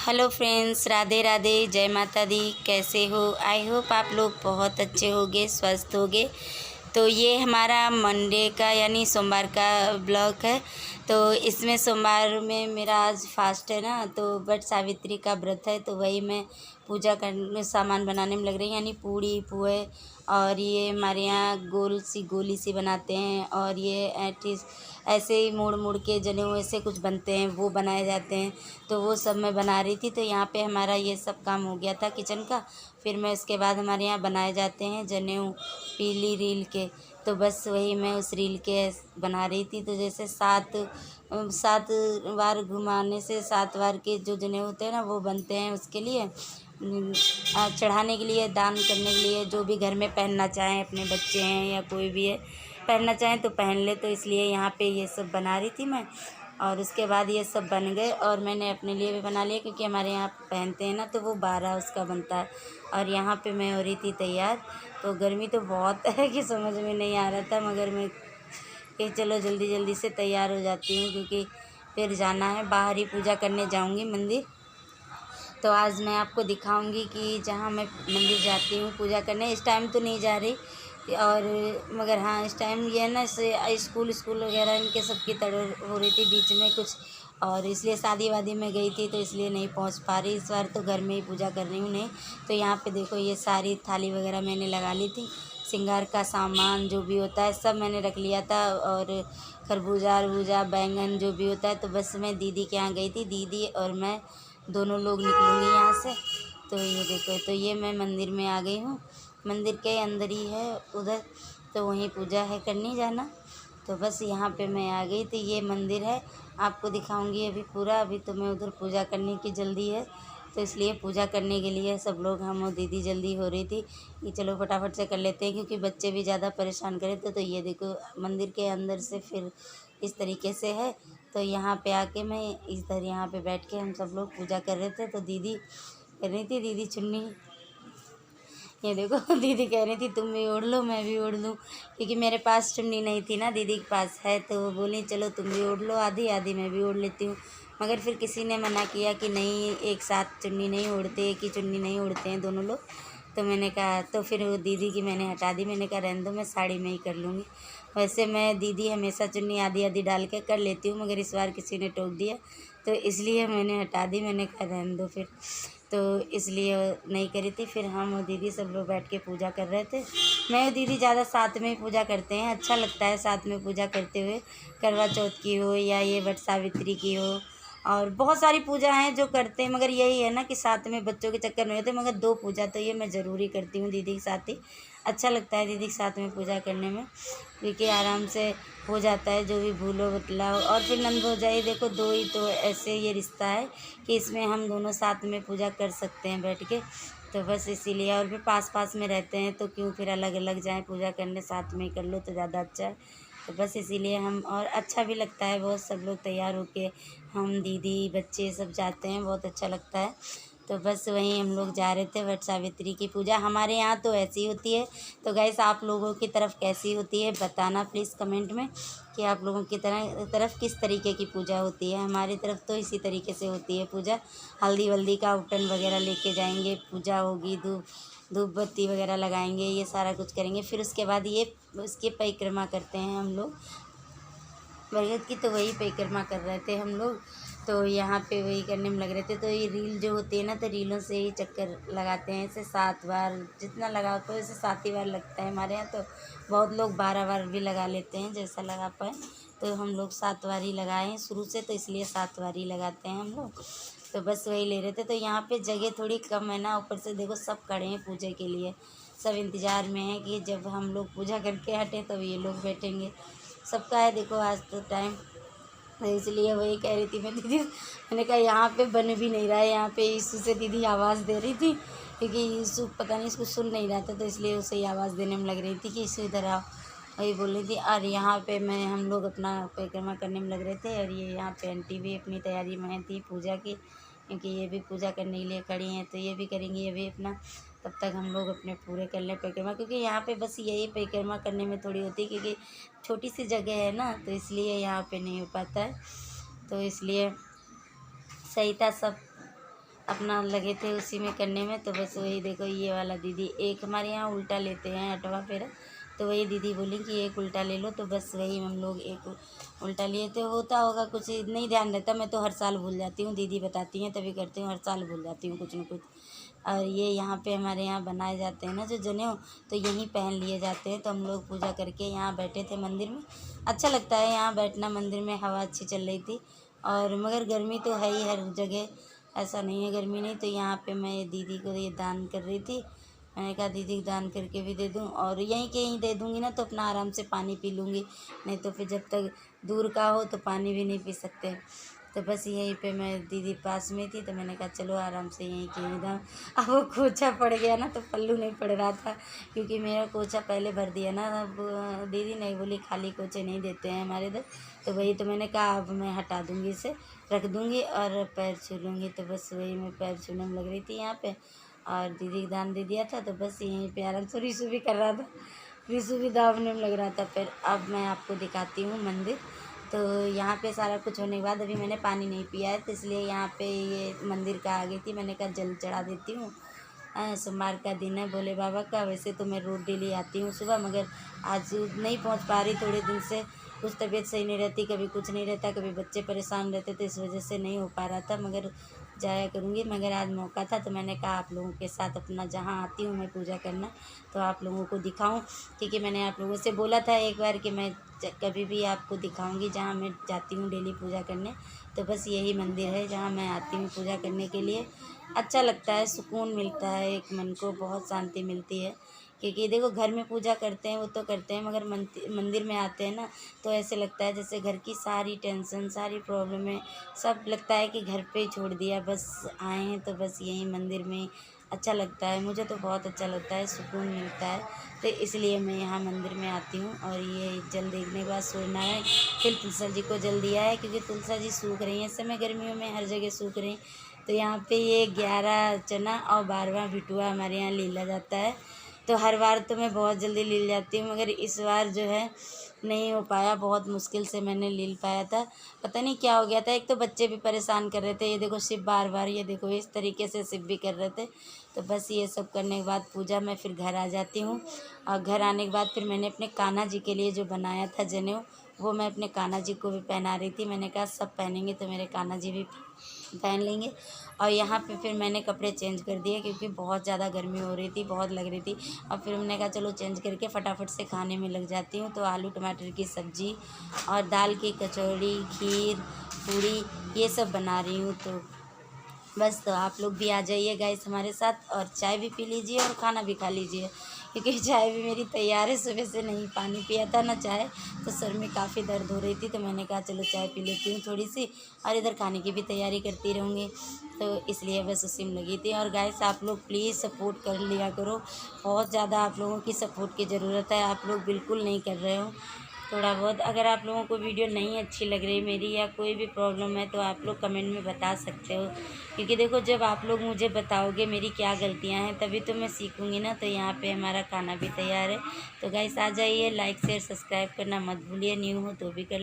Hello friends, Radhe Radhe, जय माता दी। कैसे हो? आई होप आप लोग बहुत अच्छे होगे, स्वस्थ होगे। तो ये हमारा मंडे का यानी सोमवार का ब्लॉग है। तो इसमें सोमवार में मेरा आज फास्ट है ना, तो वट सावित्री का व्रत है। तो वही मैं पूजा करने सामान बनाने में लग रही हूँ, यानी पूड़ी पुए। और ये हमारे यहाँ गोल सी गोली सी बनाते हैं, और ये ऐसे ही मोड़ मोड़ के जनेऊ ऐसे कुछ बनते हैं, वो बनाए जाते हैं। तो वो सब मैं बना रही थी। तो यहाँ पे हमारा ये सब काम हो गया था किचन का। फिर मैं उसके बाद हमारे यहाँ बनाए जाते हैं जनेऊ पीली रील के। तो बस वही मैं उस रील के बना रही थी। तो जैसे सात बार घुमाने से 7 बार के जो जनेऊ होते हैं ना, वो बनते हैं उसके लिए चढ़ाने के लिए, दान करने के लिए, जो भी घर में पहनना चाहें, अपने बच्चे हैं या कोई भी है पहनना चाहें तो पहन ले। तो इसलिए यहाँ पे ये सब बना रही थी मैं। और उसके बाद ये सब बन गए और मैंने अपने लिए भी बना लिया, क्योंकि हमारे यहाँ पहनते हैं ना, तो वो 12 उसका बनता है। और यहाँ पे मैं हो रही थी तैयार। तो गर्मी तो बहुत है कि समझ में नहीं आ रहा था, मगर मैं कि चलो जल्दी जल्दी से तैयार हो जाती हूँ, क्योंकि फिर जाना है, बाहर ही पूजा करने जाऊँगी मंदिर। तो आज मैं आपको दिखाऊंगी कि जहाँ मैं मंदिर जाती हूँ पूजा करने, इस टाइम तो नहीं जा रही। और मगर हाँ, इस टाइम ये है ना, स्कूल वगैरह इनके सबकी तड़ हो रही थी बीच में कुछ, और इसलिए शादी वादी में गई थी, तो इसलिए नहीं पहुँच पा रही। इस बार तो घर में ही पूजा कर रही हूँ नहीं। तो यहाँ पे देखो, ये सारी थाली वगैरह मैंने लगा ली थी। श्रृंगार का सामान जो भी होता है सब मैंने रख लिया था, और खरबूजा अरबूजा बैंगन जो भी होता है। तो बस मैं दीदी के यहाँ गई थी, दीदी और मैं दोनों लोग निकलूँगी यहाँ से। तो ये देखो, तो ये मैं मंदिर में आ गई हूँ। मंदिर के अंदर ही है उधर, तो वहीं पूजा है करनी जाना। तो बस यहाँ पे मैं आ गई। तो ये मंदिर है, आपको दिखाऊंगी अभी पूरा। अभी तो मैं उधर पूजा करने की जल्दी है, तो इसलिए पूजा करने के लिए सब लोग, हम और दीदी जल्दी हो रही थी कि चलो फटाफट से कर लेते हैं, क्योंकि बच्चे भी ज़्यादा परेशान करे थे। तो ये देखो, मंदिर के अंदर से फिर इस तरीके से है। तो यहाँ पे आके मैं इधर यहाँ पे बैठ के हम सब लोग पूजा कर रहे थे। तो दीदी कह रही थी, दीदी चुन्नी, ये देखो दीदी कह रही थी तुम भी ओढ़ लो मैं भी ओढ़ लूँ, क्योंकि मेरे पास चुन्नी नहीं थी ना, दीदी के पास है। तो वो बोली चलो तुम भी ओढ़ लो, आधी आधी मैं भी ओढ़ लेती हूँ। मगर फिर किसी ने मना किया कि नहीं, एक साथ चुन्नी नहीं ओढ़ते, एक ही चुन्नी नहीं ओढ़ते हैं दोनों लोग। तो मैंने कहा, तो फिर वो दीदी की मैंने हटा दी। मैंने कहा रहने दो, मैं साड़ी में ही कर लूँगी। वैसे मैं दीदी हमेशा चुन्नी आधी आधी डाल के कर लेती हूँ, मगर इस बार किसी ने टोक दिया, तो इसलिए मैंने हटा दी। मैंने कहा रहने दो फिर, तो इसलिए नहीं करी थी। फिर हम और दीदी सब लोग बैठ के पूजा कर रहे थे। मैं और दीदी ज़्यादा साथ में ही पूजा करते हैं, अच्छा लगता है साथ में पूजा करते हुए। करवा चौथ की हो या ये वट सावित्री की हो, और बहुत सारी पूजा हैं जो करते हैं, मगर यही है ना कि साथ में बच्चों के चक्कर नहीं होते। मगर 2 पूजा तो ये मैं ज़रूरी करती हूँ दीदी के साथ ही। अच्छा लगता है दीदी के साथ में पूजा करने में, क्योंकि आराम से हो जाता है जो भी भूलो बतलाओ। और फिर नंद भौजाई देखो, 2 ही तो ऐसे ये रिश्ता है कि इसमें हम दोनों साथ में पूजा कर सकते हैं बैठ के। तो बस इसीलिए, और फिर पास पास में रहते हैं तो क्यों फिर अलग अलग जाएं पूजा करने, साथ में ही कर लो तो ज़्यादा अच्छा है। तो बस इसीलिए हम, और अच्छा भी लगता है बहुत, सब लोग तैयार होके, हम दीदी बच्चे सब जाते हैं, बहुत अच्छा लगता है। तो बस वहीं हम लोग जा रहे थे। वट सावित्री की पूजा हमारे यहाँ तो ऐसी होती है। तो गाइस, आप लोगों की तरफ कैसी होती है बताना प्लीज़ कमेंट में, कि आप लोगों की तरफ किस तरीके की पूजा होती है। हमारी तरफ तो इसी तरीके से होती है पूजा। हल्दी वल्दी का उटन वगैरह लेके जाएंगे, पूजा होगी, धूप बत्ती वगैरह लगाएंगे, ये सारा कुछ करेंगे। फिर उसके बाद ये उसकी परिक्रमा करते हैं हम लोग, बरगद की। तो वही परिक्रमा कर रहे थे हम लोग। तो यहाँ पे वही करने में लग रहे थे। तो ये रील जो होती है ना, तो रीलों से ही चक्कर लगाते हैं, ऐसे 7 बार जितना लगाओ, तो ऐसे 7 ही बार लगता है हमारे यहाँ। तो बहुत लोग 12 बार भी लगा लेते हैं, जैसा लगा पाए। तो हम लोग 7 बार ही लगाए हैं शुरू से, तो इसलिए 7 बार ही लगाते हैं हम लोग। तो बस वही ले रहे थे। तो यहाँ पे जगह थोड़ी कम है ना, ऊपर से देखो सब खड़े हैं पूजा के लिए, सब इंतज़ार में है कि जब हम लोग पूजा करके हटें तब ये लोग बैठेंगे। सबका है देखो आज तो टाइम। तो इसलिए वही कह रही थी मैं दीदी, मैंने कहा यहाँ पे बन भी नहीं रहा है, यहाँ पे यीशु से दीदी आवाज़ दे रही थी, क्योंकि यीशु पता नहीं इसको सुन नहीं रहा था, तो इसलिए उसे ही आवाज़ देने में लग रही थी कि यीशु इधर आओ, वही बोल रही थी। और यहाँ पे हम लोग अपना परिक्रमा करने में लग रहे थे। और ये यहाँ पे आंटी भी अपनी तैयारी में थी पूजा की, क्योंकि ये भी पूजा करने के लिए खड़ी हैं, तो ये भी करेंगी ये भी अपना। तब तक हम लोग अपने पूरे कर लें परिक्रमा, क्योंकि यहाँ पे बस यही परिक्रमा करने में थोड़ी होती है, क्योंकि छोटी सी जगह है ना, तो इसलिए यहाँ पे नहीं हो पाता है। तो इसलिए सही था सब। अपना लगे थे उसी में करने में। तो बस वही देखो ये वाला दीदी, एक हमारे यहाँ उल्टा लेते हैं 8वां फेरा, तो वही दीदी बोली कि एक उल्टा ले लो, तो बस वही हम लोग एक उल्टा लिए थे। होता होगा कुछ, नहीं ध्यान रहता, मैं तो हर साल भूल जाती हूँ, दीदी बताती हैं तभी करती हूँ, हर साल भूल जाती हूँ कुछ न कुछ। और ये यहाँ पे हमारे यहाँ बनाए जाते हैं ना जो जनेऊ, तो यहीं पहन लिए जाते हैं। तो हम लोग पूजा करके यहाँ बैठे थे मंदिर में, अच्छा लगता है यहाँ बैठना मंदिर में, हवा अच्छी चल रही थी। और मगर गर्मी तो है ही हर जगह, ऐसा नहीं है गर्मी नहीं। तो यहाँ पे मैं दीदी को ये दान कर रही थी, मैंने कहा दीदी को दान करके भी दे दूँ, और यहीं के यहीं दे दूँगी ना तो अपना आराम से पानी पी लूँगी, नहीं तो फिर जब तक दूर का हो तो पानी भी नहीं पी सकते। तो बस यहीं पे मैं दीदी पास में थी, तो मैंने कहा चलो आराम से यहीं के यहीं दाम। अब वो कोचा पड़ गया ना तो पल्लू नहीं पड़ रहा था, क्योंकि मेरा कोचा पहले भर दिया ना। अब दीदी नहीं बोली खाली कोचे नहीं देते हैं हमारे इधर, तो वही तो मैंने कहा अब मैं हटा दूँगी, इसे रख दूँगी और पैर छू लूँगी। तो बस वही मैं पैर छूने में लग रही थी यहाँ पे, और दीदी को दान दे दिया था, तो बस यहीं पे आराम से रिशु भी कर रहा था, रिशु भी दावने में लग रहा था। फिर अब मैं आपको दिखाती हूँ मंदिर। तो यहाँ पे सारा कुछ होने के बाद अभी मैंने पानी नहीं पिया है, तो इसलिए यहाँ पे ये मंदिर का आ गई थी, मैंने कहा जल चढ़ा देती हूँ। सोमवार का दिन है भोले बाबा का, वैसे तो मैं रोज़ डेली आती हूँ सुबह, मगर आज नहीं पहुँच पा रही, थोड़े दिन से कुछ तबीयत सही नहीं रहती, कभी कुछ नहीं रहता, कभी बच्चे परेशान रहते, तो इस वजह से नहीं हो पा रहा था, मगर जाया करूँगी। मगर आज मौका था तो मैंने कहा आप लोगों के साथ अपना जहाँ आती हूँ मैं पूजा करना, तो आप लोगों को दिखाऊँ, क्योंकि मैंने आप लोगों से बोला था एक बार कि मैं कभी भी आपको दिखाऊंगी जहाँ मैं जाती हूँ डेली पूजा करने। तो बस यही मंदिर है जहाँ मैं आती हूँ पूजा करने के लिए। अच्छा लगता है, सुकून मिलता है, एक मन को बहुत शांति मिलती है, क्योंकि देखो घर में पूजा करते हैं वो तो करते हैं, मगर मंदिर में आते हैं ना तो ऐसे लगता है जैसे घर की सारी टेंशन, सारी प्रॉब्लमें, सब लगता है कि घर पे ही छोड़ दिया, बस आए हैं तो बस यहीं मंदिर में अच्छा लगता है। मुझे तो बहुत अच्छा लगता है, सुकून मिलता है, तो इसलिए मैं यहाँ मंदिर में आती हूँ। और ये जल देखने के बाद सूर्यनारायण, फिर तुलसा जी को जल दिया है, क्योंकि तुलसा जी सूख रही हैं इस समय, गर्मियों में हर जगह सूख रही। तो यहाँ पे ये 11 चना और 12वां बिटुआ हमारे यहाँ लीला जाता है। तो हर बार तो मैं बहुत जल्दी लील जाती हूँ, मगर इस बार जो है नहीं हो पाया, बहुत मुश्किल से मैंने लील पाया था, पता नहीं क्या हो गया था। एक तो बच्चे भी परेशान कर रहे थे, ये देखो शिव बार बार, ये देखो इस तरीके से शिव भी कर रहे थे। तो बस ये सब करने के बाद पूजा मैं फिर घर आ जाती हूँ, और घर आने के बाद फिर मैंने अपने कान्हा जी के लिए जो बनाया था जनेऊ, वो मैं अपने कान्हा जी को भी पहना रही थी। मैंने कहा सब पहनेंगे तो मेरे कान्हा जी भी पहन लेंगे। और यहाँ पे फिर मैंने कपड़े चेंज कर दिए, क्योंकि बहुत ज़्यादा गर्मी हो रही थी, बहुत लग रही थी। और फिर हमने कहा चलो चेंज करके फटाफट से खाने में लग जाती हूँ। तो आलू टमाटर की सब्ज़ी और दाल की कचौड़ी, खीर, पूड़ी, ये सब बना रही हूँ। तो बस, तो आप लोग भी आ जाइए गाइस हमारे साथ, और चाय भी पी लीजिए और खाना भी खा लीजिए, क्योंकि चाय भी मेरी तैयार है, सुबह से नहीं पानी पिया था ना चाय, तो सर में काफ़ी दर्द हो रही थी, तो मैंने कहा चलो चाय पी लेती हूँ थोड़ी सी, और इधर खाने की भी तैयारी करती रहूँगी, तो इसलिए बस उसी में लगी थी। और गाइस आप लोग प्लीज़ सपोर्ट कर लिया करो, बहुत ज़्यादा आप लोगों की सपोर्ट की ज़रूरत है, आप लोग बिल्कुल नहीं कर रहे हो थोड़ा बहुत। अगर आप लोगों को वीडियो नहीं अच्छी लग रही मेरी, या कोई भी प्रॉब्लम है, तो आप लोग कमेंट में बता सकते हो, क्योंकि देखो जब आप लोग मुझे बताओगे मेरी क्या गलतियां हैं तभी तो मैं सीखूंगी ना। तो यहाँ पे हमारा खाना भी तैयार है, तो गाइस आ जाइए, लाइक शेयर सब्सक्राइब करना मत भूलिए, न्यू हो तो भी कर